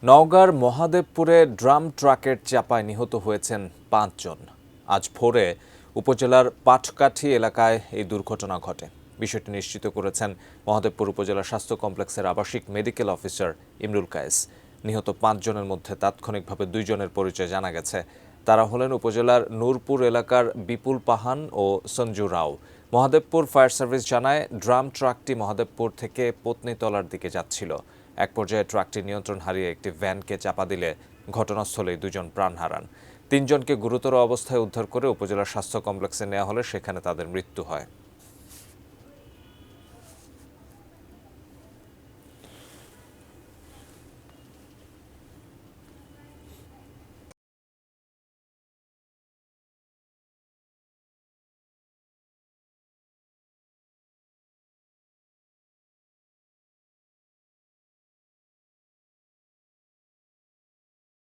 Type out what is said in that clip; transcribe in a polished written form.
নওগাঁর মহাদেবপুরে ড্রাম ট্রাকের চাপায় নিহত হয়েছেন ৫ জন। আজ ভোরে উপজেলার পাটকাঠি এলাকায় এই দুর্ঘটনা ঘটে। বিষয়টি নিশ্চিত করেছেন মহাদেবপুর উপজেলা স্বাস্থ্য কমপ্লেক্সের আবাসিক মেডিকেল অফিসার ইমরুল কায়েস। নিহত ৫ জনের মধ্যে তাৎক্ষণিকভাবে ২ জনের পরিচয় জানা গেছে। তারা হলেন উপজেলার নূরপুর এলাকার বিপুল পাহান ও সঞ্জু রাও। মহাদেবপুর ফায়ার সার্ভিস জানায়, ড্রাম ট্রাকটি মহাদেবপুর থেকে পত্নীতলার দিকে যাচ্ছিল। এক পর্যায়ে ট্রাকটি নিয়ন্ত্রণ হারিয়ে একটি ভ্যানকে চাপা দিলে ঘটনাস্থলেই ২ জন প্রাণ হারান। ৩ জনকে গুরুতর অবস্থায় উদ্ধার করে উপজেলা স্বাস্থ্য কমপ্লেক্সে নেওয়া হলে সেখানে তাদের মৃত্যু হয়।